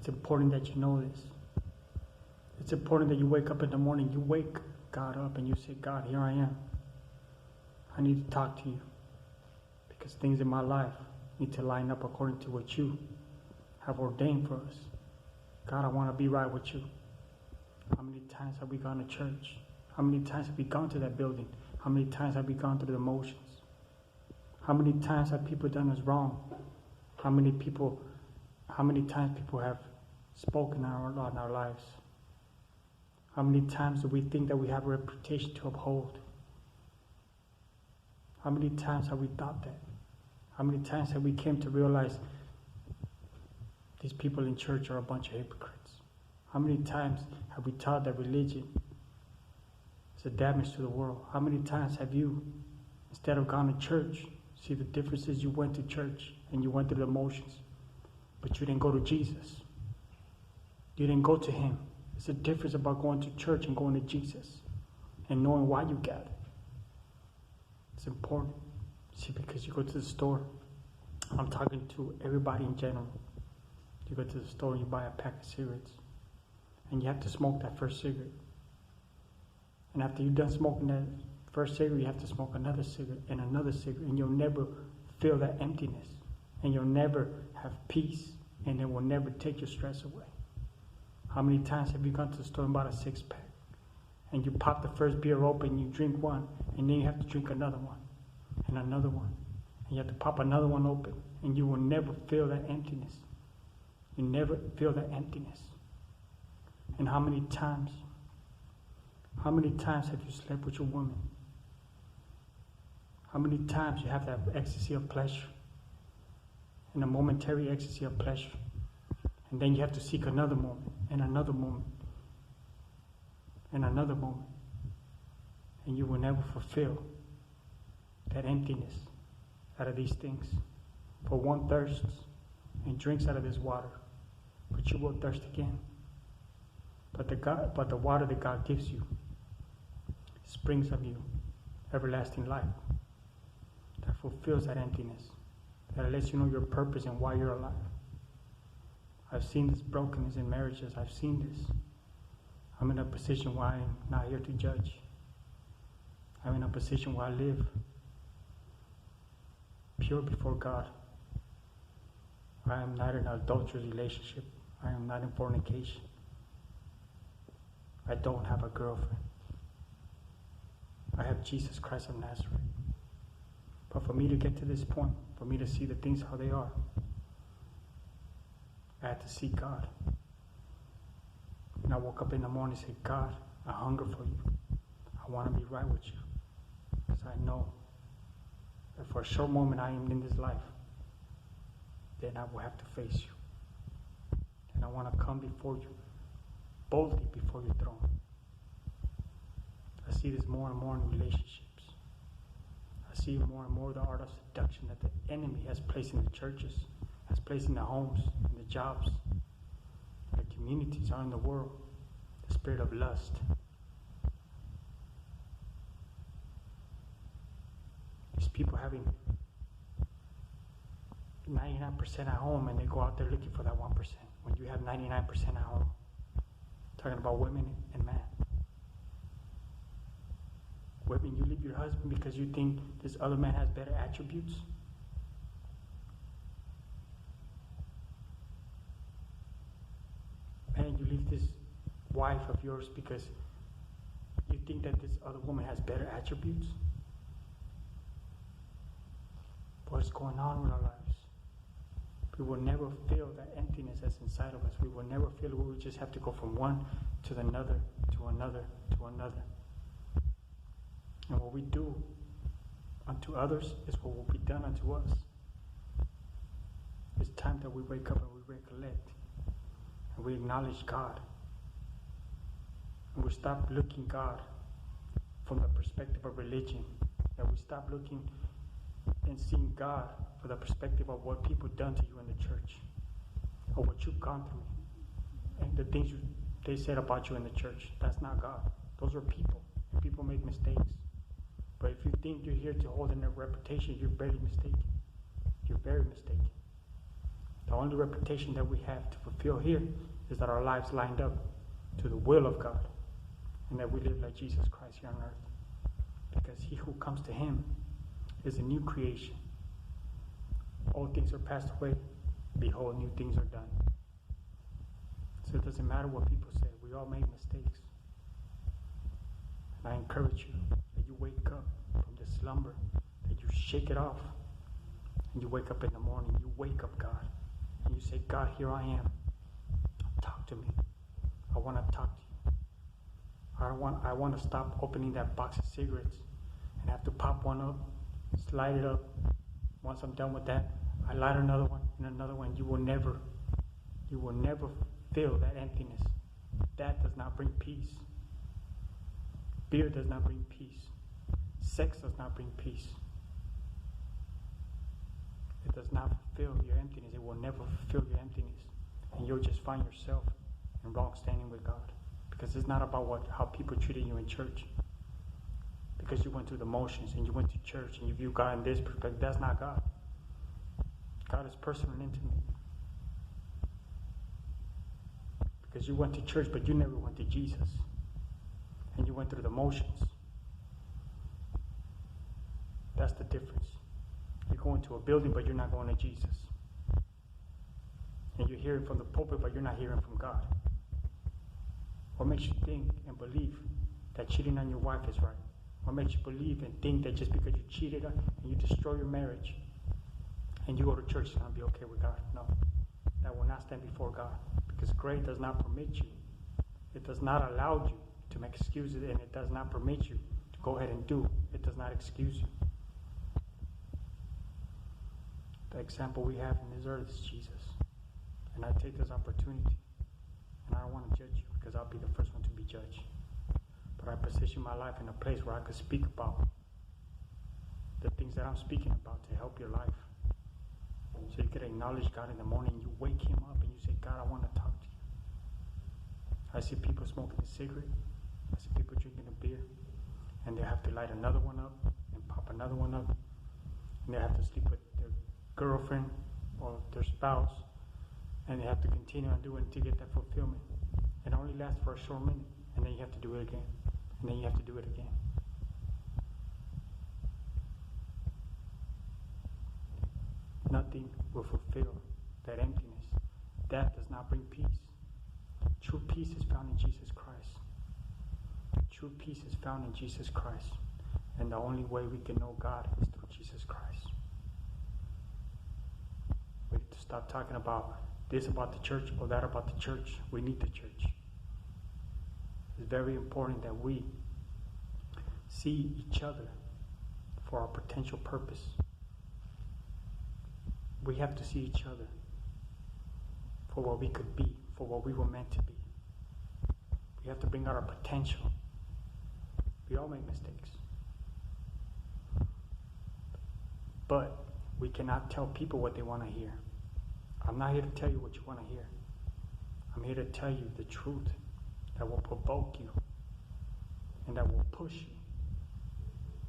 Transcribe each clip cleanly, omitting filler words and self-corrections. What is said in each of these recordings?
It's important that you know this. It's important that you wake up in the morning, you wake God up and you say, God, here I am. I need to talk to you because things in my life need to line up according to what you have ordained for us. God, I want to be right with you. How many times have we gone to church? How many times have we gone to that building? How many times have we gone through the motions? How many times have people done us wrong? How many times people have spoken in our lives? How many times do we think that we have a reputation to uphold? How many times have we thought that? How many times have we came to realize these people in church are a bunch of hypocrites? How many times have we taught that religion is a damage to the world? How many times have you, instead of gone to church, see the differences, you went to church and you went through the motions, but you didn't go to Jesus. You didn't go to Him. It's a difference about going to church and going to Jesus and knowing why you gathered. It's important. See, because you go to the store, I'm talking to everybody in general. You go to the store and you buy a pack of cigarettes and you have to smoke that first cigarette. And after you're done smoking that first cigarette, you have to smoke another cigarette, and you'll never feel that emptiness, and you'll never have peace, and it will never take your stress away. How many times have you gone to the store and bought a 6-pack, and you pop the first beer open, you drink one, and then you have to drink another one, and another one, and you have to pop another one open, and you will never feel that emptiness. You never feel that emptiness. And how many times have you slept with your woman? How many times you have that ecstasy of pleasure, and a momentary ecstasy of pleasure, and then you have to seek another moment, and another moment, and another moment, and you will never fulfill that emptiness out of these things. For one thirsts and drinks out of this water, but you will thirst again. But the water that God gives you springs of you everlasting life that fulfills that emptiness, that lets you know your purpose and why you're alive. I've seen this brokenness in marriages. I've seen this. I'm in a position where I'm not here to judge. I'm in a position where I live pure before God. I am not in an adulterous relationship. I am not in fornication. I don't have a girlfriend. I have Jesus Christ of Nazareth. But for me to get to this point, for me to see the things how they are, I had to seek God. And I woke up in the morning and said, God, I hunger for you. I want to be right with you. Because I know that for a short moment I am in this life, then I will have to face you. And I want to come before you, boldly before your throne. I see this more and more in relationships. I see more and more the art of seduction that the enemy has placed in the churches, has placed in the homes, in the jobs, in the communities, out in the world. The spirit of lust. These people having 99% at home and they go out there looking for that 1%. When you have 99% at home. Talking about women and men. Women, you leave your husband because you think this other man has better attributes. Man, you leave this wife of yours because you think that this other woman has better attributes. What's going on with our lives? We will never feel that emptiness that's inside of us. We will never feel we will just have to go from one to another, to another, to another. And what we do unto others is what will be done unto us. It's time that we wake up and we recollect and we acknowledge God. And we stop looking God from the perspective of religion. That we stop looking and seeing God for the perspective of what people done to you in the church, or what you've gone through, and the things they said about you in the church. That's not God. Those are people, and people make mistakes. But if you think you're here to hold in a reputation, you're very mistaken. You're very mistaken. The only reputation that we have to fulfill here is that our lives lined up to the will of God, and that we live like Jesus Christ here on earth. Because he who comes to him is a new creation. Old things are passed away. Behold, new things are done. So it doesn't matter what people say. We all make mistakes. And I encourage you that you wake up from this slumber, that you shake it off, and you wake up in the morning. You wake up, God, and you say, God, here I am. Talk to me. I want to talk to you. I want to stop opening that box of cigarettes and have to pop one up, slide it up. Once I'm done with that, I light another one and another one. You will never feel that emptiness. That does not bring peace. Beer does not bring peace. Sex does not bring peace. It does not fulfill your emptiness. It will never fulfill your emptiness. And you'll just find yourself in wrong standing with God. Because it's not about how people treated you in church. Because you went through the motions and you went to church and you view God in this perspective. That's not God. God is personal and intimate. Because you went to church, but you never went to Jesus. And you went through the motions. That's the difference. You're going to a building, but you're not going to Jesus. And you're hearing from the pulpit, but you're not hearing from God. What makes you think and believe that cheating on your wife is right? What makes you believe and think that just because you cheated and you destroy your marriage and you go to church, it's going to be okay with God? No. That will not stand before God. Because grace does not permit you. It does not allow you to make excuses, and it does not permit you to go ahead and do. It does not excuse you. The example we have in this earth is Jesus. And I take this opportunity, and I don't want to judge you because I'll be the first one to be judged. But I position my life in a place where I could speak about the things that I'm speaking about to help your life. So you could acknowledge God in the morning, you wake him up and you say, God, I want to talk to you. I see people smoking a cigarette. I see people drinking a beer. And they have to light another one up and pop another one up. And they have to sleep with their girlfriend or their spouse. And they have to continue on doing it to get that fulfillment. It only lasts for a short minute. And then you have to do it again. And then you have to do it again. Nothing will fulfill that emptiness. That does not bring peace. True peace is found in Jesus Christ. True peace is found in Jesus Christ. And the only way we can know God is through Jesus Christ. We need to stop talking about this about the church or that about the church. We need the church. It's very important that we see each other for our potential purpose. We have to see each other for what we could be, for what we were meant to be. We have to bring out our potential. We all make mistakes. But we cannot tell people what they want to hear. I'm not here to tell you what you want to hear. I'm here to tell you the truth that will provoke you and that will push you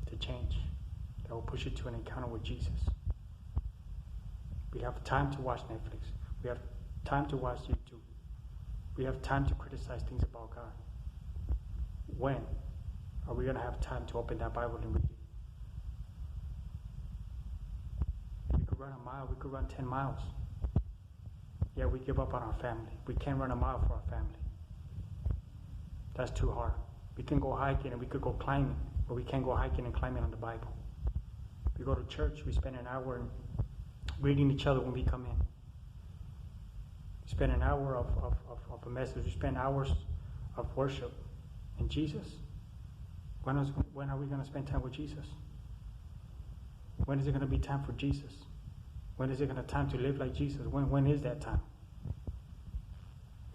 to change, that will push you to an encounter with Jesus. We have time to watch Netflix. We have time to watch YouTube. We have time to criticize things about God. When are we going to have time to open that Bible and read it? We could run a mile. We could run 10 miles. Yeah, we give up on our family. We can't run a mile for our family. That's too hard. We can go hiking and we could go climbing, but we can't go hiking and climbing on the Bible. We go to church. We spend an hour reading each other when we come in. We spend an hour of a message. We spend hours of worship. And Jesus? When are we going to spend time with Jesus? When is it going to be time for Jesus? When is it going to time to live like Jesus? When is that time?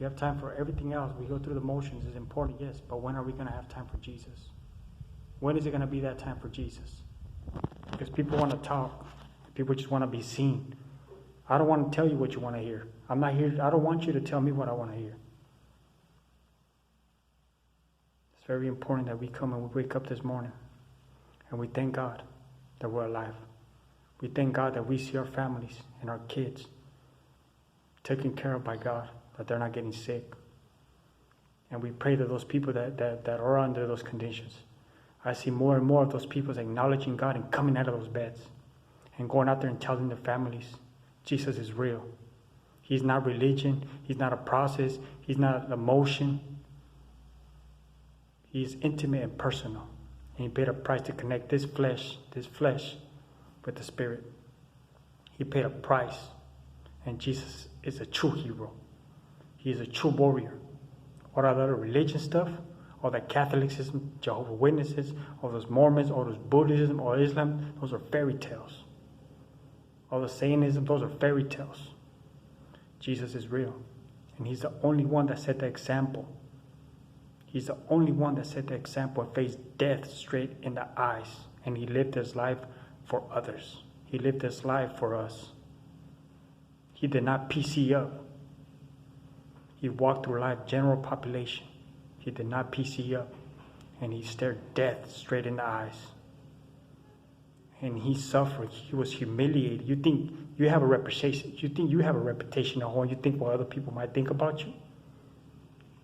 We have time for everything else. We go through the motions. It's important, yes. But when are we going to have time for Jesus? When is it going to be that time for Jesus? Because people want to talk. People just want to be seen. I don't want to tell you what you want to hear. I'm not here. I don't want you to tell me what I want to hear. It's very important that we come and we wake up this morning and we thank God that we're alive. We thank God that we see our families and our kids taken care of by God, that they're not getting sick. And we pray that those people that are under those conditions, I see more and more of those people acknowledging God and coming out of those beds and going out there and telling their families, Jesus is real. He's not religion. He's not a process. He's not an emotion. He's intimate and personal. And he paid a price to connect this flesh with the spirit. He paid a price. And Jesus is a true hero. He is a true warrior. All that other religion stuff, all that Catholicism, Jehovah's Witnesses, all those Mormons, all those Buddhism, or Islam, those are fairy tales. All the Satanism, those are fairy tales. Jesus is real. And he's the only one that set the example. He's the only one that set the example and faced death straight in the eyes. And he lived his life for others. He lived his life for us. He did not PC up. He walked through life, general population. He did not PC up. And he stared death straight in the eyes. And he suffered. He was humiliated. You think you have a reputation. You think you have a reputation at home. You think what other people might think about you.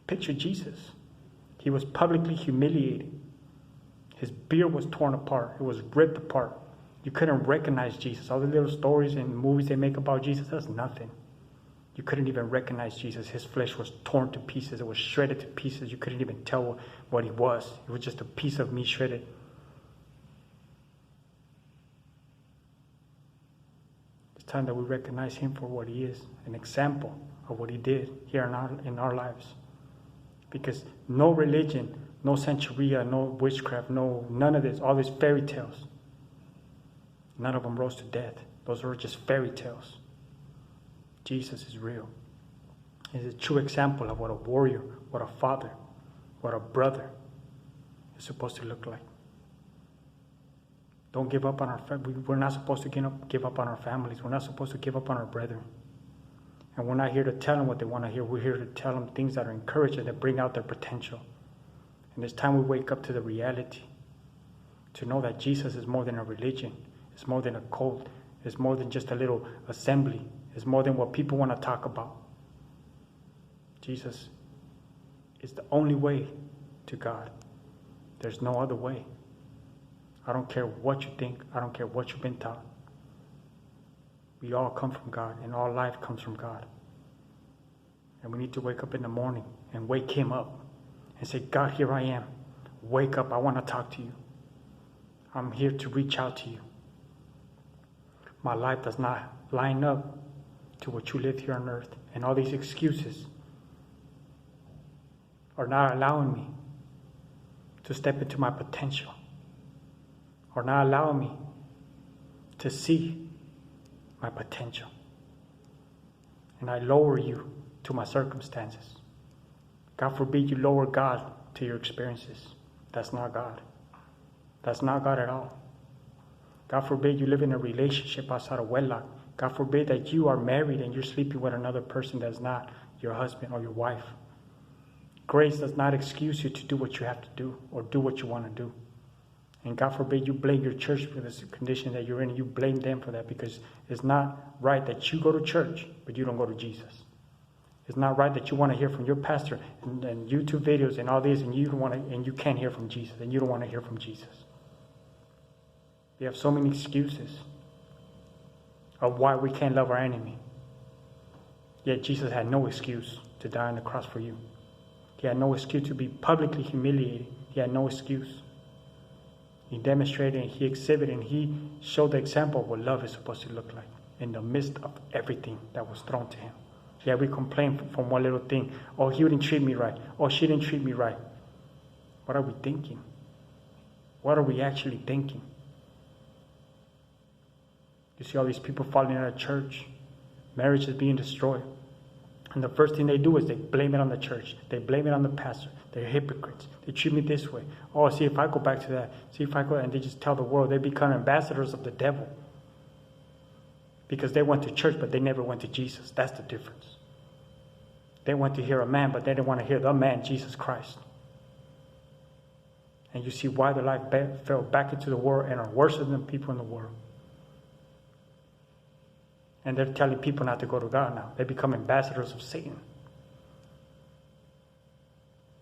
Picture Jesus. He was publicly humiliated. His beard was torn apart. It was ripped apart. You couldn't recognize Jesus. All the little stories and movies they make about Jesus, that's nothing. You couldn't even recognize Jesus. His flesh was torn to pieces. It was shredded to pieces. You couldn't even tell what he was. It was just a piece of meat shredded. It's time that we recognize him for what he is, an example of what he did here in our lives. Because no religion, no Santeria, no witchcraft, none of this, all these fairy tales, none of them rose to death. Those were just fairy tales. Jesus is real. He's a true example of what a warrior, what a father, what a brother is supposed to look like. Don't give up on our family. We're not supposed to give up on our families. We're not supposed to give up on our brethren. And we're not here to tell them what they want to hear. We're here to tell them things that are encouraging, that bring out their potential. And it's time we wake up to the reality, to know that Jesus is more than a religion. It's more than a cult. It's more than just a little assembly. It's more than what people want to talk about. Jesus is the only way to God. There's no other way. I don't care what you think. I don't care what you've been taught. We all come from God, and all life comes from God. And we need to wake up in the morning and wake him up and say, God, here I am. Wake up. I want to talk to you. I'm here to reach out to you. My life does not line up to what you live here on earth. And all these excuses are not allowing me to step into my potential, or not allowing me to see my potential. And I lower you to my circumstances. God forbid you lower God to your experiences. That's not God. That's not God at all. God forbid you live in a relationship outside of wedlock. God forbid that you are married and you're sleeping with another person that's not your husband or your wife. Grace does not excuse you to do what you have to do or do what you want to do. And God forbid you blame your church for this condition that you're in. You blame them for that, because it's not right that you go to church, but you don't go to Jesus. It's not right that you want to hear from your pastor and YouTube videos and all these, and you don't want to, and you can't hear from Jesus, and you don't want to hear from Jesus. We have so many excuses of why we can't love our enemy. Yet Jesus had no excuse to die on the cross for you. He had no excuse to be publicly humiliated. He had no excuse. He demonstrated and he exhibited and he showed the example of what love is supposed to look like in the midst of everything that was thrown to him. Yeah, we complain from one little thing. Oh, he didn't treat me right. Oh, she didn't treat me right. What are we thinking? What are we actually thinking? You see all these people falling out of church. Marriage is being destroyed. And the first thing they do is they blame it on the church. They blame it on the pastor. They're hypocrites. They treat me this way. Oh, see if I go back to that. See if I go, and they just tell the world. They become ambassadors of the devil. Because they went to church, but they never went to Jesus. That's the difference. They went to hear a man, but they didn't want to hear the man, Jesus Christ. And you see why their life fell back into the world and are worse than people in the world. And they're telling people not to go to God now. They become ambassadors of Satan.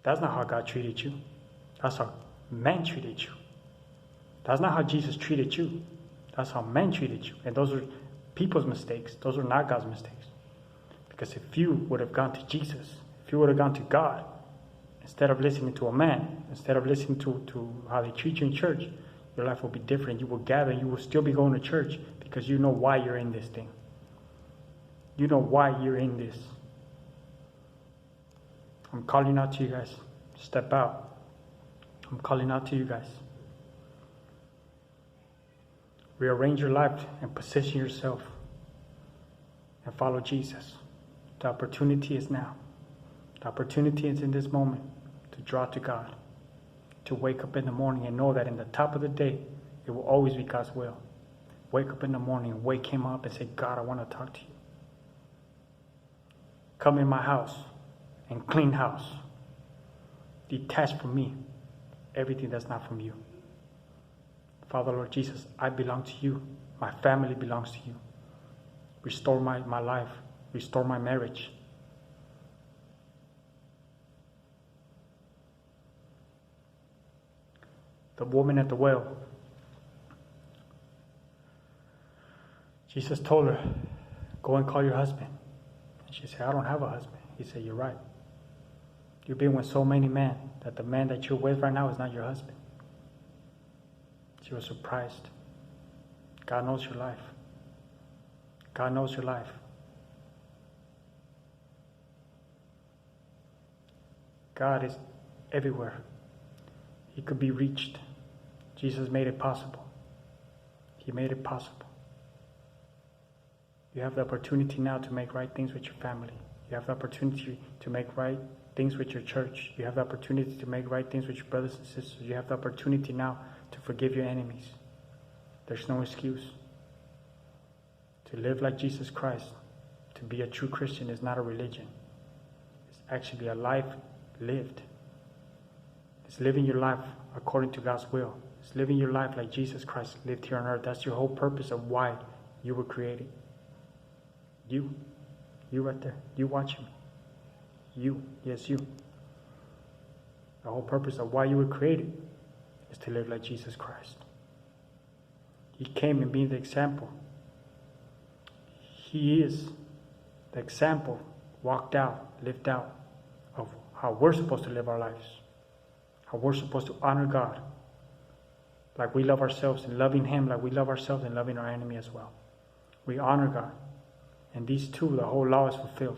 That's not how God treated you. That's how man treated you. That's not how Jesus treated you. That's how man treated you. And those are people's mistakes. Those are not God's mistakes. Because if you would have gone to Jesus, if you would have gone to God, instead of listening to a man, instead of listening to how they treat you in church, your life will be different. You will gather, you will still be going to church because you know why you're in this thing. You know why you're in this. I'm calling out to you guys. Step out. I'm calling out to you guys. Rearrange your life and position yourself and follow Jesus. The opportunity is now. The opportunity is in this moment to draw to God, to wake up in the morning and know that in the top of the day, it will always be God's will. Wake up in the morning and wake Him up and say, God, I want to talk to you. Come in my house and clean house. Detach from me everything that's not from you. Father, Lord Jesus, I belong to you. My family belongs to you. Restore my life. Restore my marriage. The woman at the well, Jesus told her, go and call your husband. And she said, I don't have a husband. He said, you're right. You've been with so many men that the man that you're with right now is not your husband. She was surprised. God knows your life. God knows your life. God is everywhere. He could be reached. Jesus made it possible. He made it possible. You have the opportunity now to make right things with your family. You have the opportunity to make right things with your church. You have the opportunity to make right things with your brothers and sisters. You have the opportunity now to forgive your enemies. There's no excuse. To live like Jesus Christ, to be a true Christian, is not a religion. It's actually a life lived. It's living your life according to God's will. It's living your life like Jesus Christ lived here on earth. That's your whole purpose of why you were created. You right there. You watching me. You. Yes, you. The whole purpose of why you were created is to live like Jesus Christ. He came and being the example. He is the example, walked out, lived out, of how we're supposed to live our lives. How we're supposed to honor God like we love ourselves, and loving Him like we love ourselves, and loving our enemy as well. We honor God. And these two, the whole law is fulfilled.